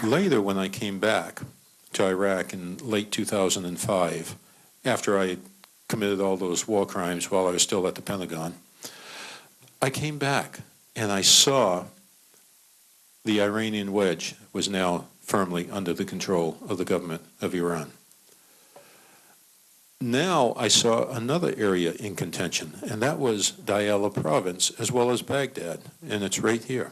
Later, when I came back to Iraq in late 2005, after I committed all those war crimes while I was still at the Pentagon, I came back and I saw the Iranian wedge was now firmly under the control of the government of Iran. Now I saw another area in contention, and that was Diyala province as well as Baghdad, and it's right here.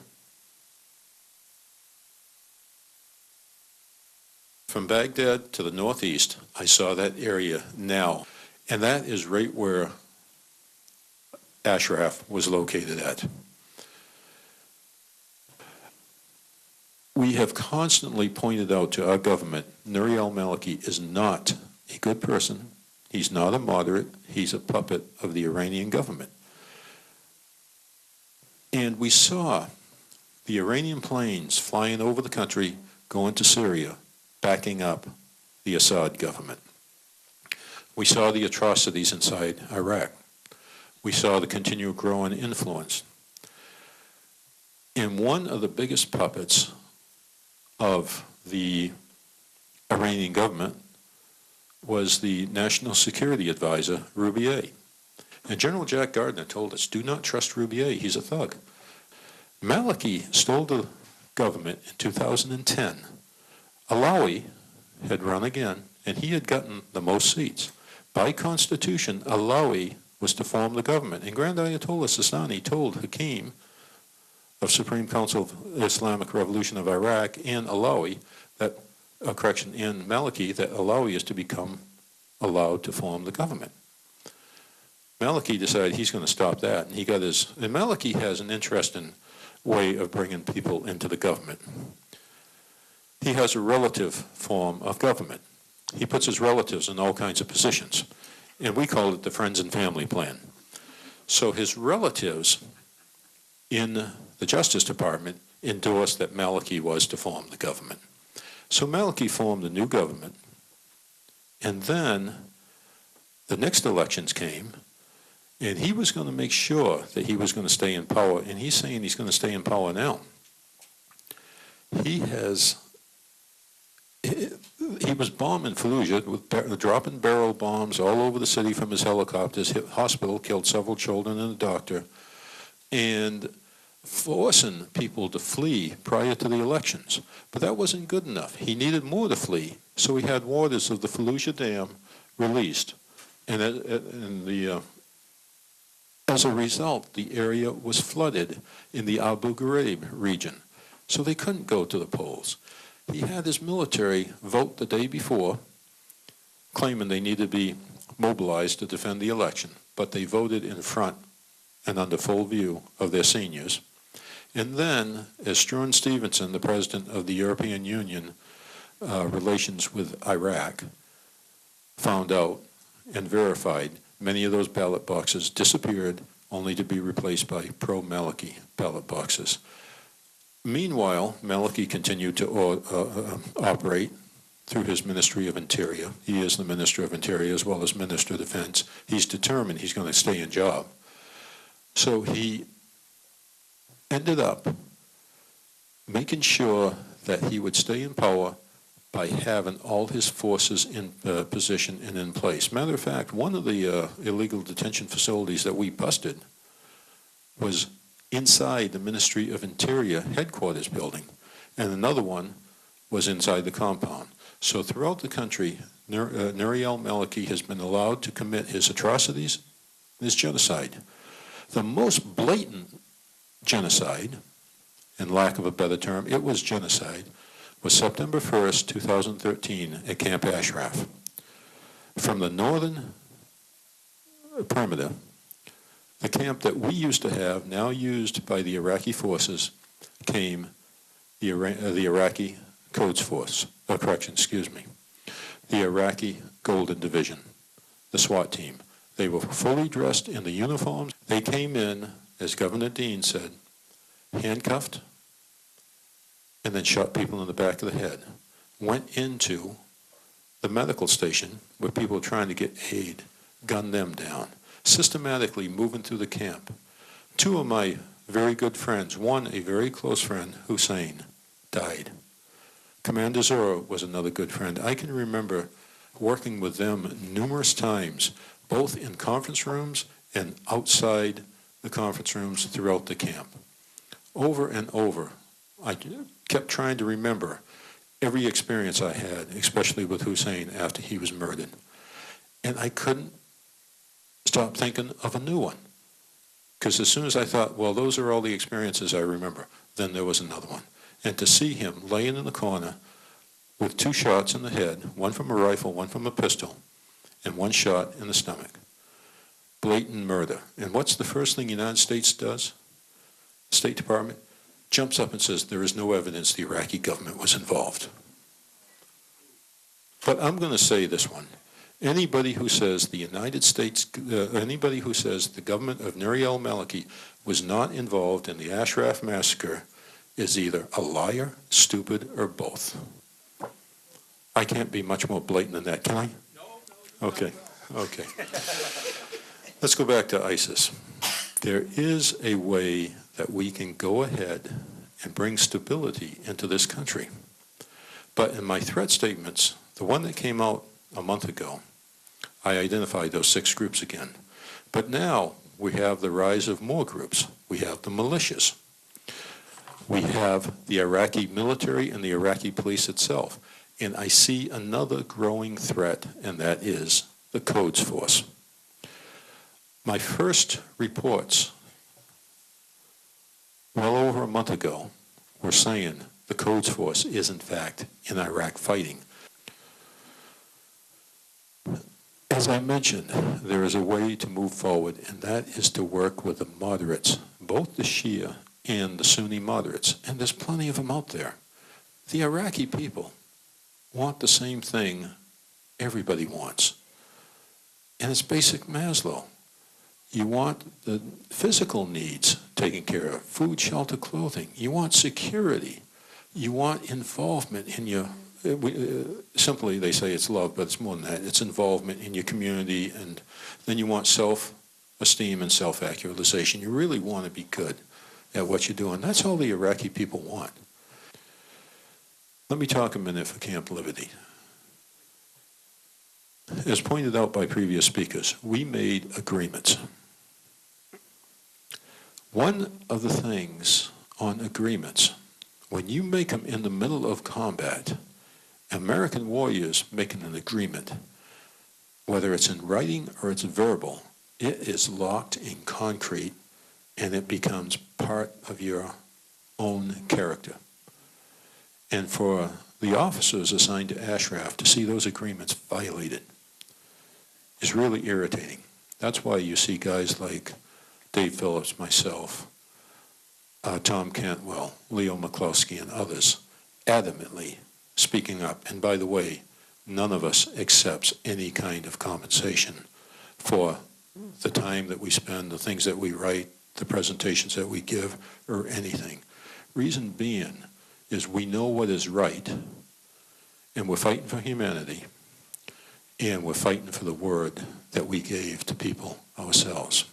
From Baghdad to the northeast, I saw that area now, and that is right where Ashraf was located at. We have constantly pointed out to our government, Nouri al-Maliki is not a good person. He's not a moderate. He's a puppet of the Iranian government. And we saw the Iranian planes flying over the country, going to Syria, backing up the Assad government. We saw the atrocities inside Iraq. We saw the continual growing influence. And one of the biggest puppets of the Iranian government was the National Security Advisor, Roubier. And General Jack Gardner told us, do not trust Roubier, he's a thug. Maliki stole the government in 2010. Alawi had run again, and he had gotten the most seats. By constitution, Alawi was to form the government. And Grand Ayatollah Sistani told Hakim of Supreme Council of Islamic Revolution of Iraq and Alawi that, and Maliki, that Alawi is to become allowed to form the government. Maliki decided he's going to stop that, and and Maliki has an interesting way of bringing people into the government. He has a relative form of government. He puts his relatives in all kinds of positions, and we call it the friends and family plan. So his relatives in the Justice Department endorsed that Maliki was to form the government. So Maliki formed a new government, and then the next elections came, and he was going to make sure that he was going to stay in power, and he's saying he's going to stay in power now. He was bombing Fallujah, with dropping barrel bombs all over the city from his helicopters, hit hospital, killed several children and a doctor, and forcing people to flee prior to the elections. But that wasn't good enough. He needed more to flee, so he had waters of the Fallujah Dam released. And as a result, the area was flooded in the Abu Ghraib region, so they couldn't go to the polls. He had his military vote the day before, claiming they needed to be mobilized to defend the election, but they voted in front and under full view of their seniors. And then, as Struan Stevenson, the president of the European Union relations with Iraq, found out and verified, many of those ballot boxes disappeared, only to be replaced by pro-Maliki ballot boxes. Meanwhile, Maliki continued to operate through his Ministry of Interior. He is the Minister of Interior as well as Minister of Defense. He's determined he's going to stay in job. So he ended up making sure that he would stay in power by having all his forces in position and in place. Matter of fact, one of the illegal detention facilities that we busted was inside the Ministry of Interior headquarters building, and another one was inside the compound. So throughout the country, Nouri al-Maliki has been allowed to commit his atrocities, his genocide. The most blatant genocide, in lack of a better term, it was genocide, was September 1st, 2013 at Camp Ashraf. From the northern perimeter, the camp that we used to have, now used by the Iraqi forces, came the Iraqi Codes Force, the Iraqi Golden Division, the SWAT team. They were fully dressed in the uniforms. They came in, as Governor Dean said, handcuffed, and then shot people in the back of the head. Went into the medical station where people were trying to get aid, gunned them down, systematically moving through the camp. Two of my very good friends, one a very close friend, Hussein, died. Commander Zora was another good friend. I can remember working with them numerous times, both in conference rooms and outside the conference rooms throughout the camp. Over and over, I kept trying to remember every experience I had, especially with Hussein after he was murdered. And I couldn't stop thinking of a new one. Because as soon as I thought, well, those are all the experiences I remember, then there was another one. And to see him laying in the corner with 2 shots in the head, one from a rifle, one from a pistol, and 1 shot in the stomach. Blatant murder. And what's the first thing the United States does? The State Department jumps up and says there is no evidence the Iraqi government was involved. But I'm going to say this one. Anybody who says the United States, anybody who says the government of Nouri al-Maliki was not involved in the Ashraf massacre is either a liar, stupid, or both. I can't be much more blatant than that, can I? No. Okay. Let's go back to ISIS. There is a way that we can go ahead and bring stability into this country. But in my threat statements, the one that came out a month ago, I identified those 6 groups again. But now we have the rise of more groups. We have the militias. We have the Iraqi military and the Iraqi police itself. And I see another growing threat, and that is the Quds Force. My first reports, well over a month ago, were saying the Quds Force is in fact in Iraq fighting. As I mentioned, there is a way to move forward, and that is to work with the moderates, both the Shia and the Sunni moderates, and there's plenty of them out there. The Iraqi people want the same thing everybody wants, and it's basic Maslow. You want the physical needs taken care of, food, shelter, clothing. You want security. You want involvement in your, simply they say it's love, but it's more than that. It's involvement in your community, and then you want self-esteem and self-actualization. You really want to be good at what you're doing. That's all the Iraqi people want. Let me talk a minute for Camp Liberty. As pointed out by previous speakers, we made agreements. One of the things on agreements, when you make them in the middle of combat, American warriors making an agreement, whether it's in writing or it's verbal, it is locked in concrete and it becomes part of your own character. And for the officers assigned to Ashraf to see those agreements violated is really irritating. That's why you see guys like Dave Phillips, myself, Tom Cantwell, Leo McCloskey, and others adamantly speaking up. And by the way, none of us accepts any kind of compensation for the time that we spend, the things that we write, the presentations that we give, or anything. Reason being is we know what is right, and we're fighting for humanity, and we're fighting for the word that we gave to people ourselves.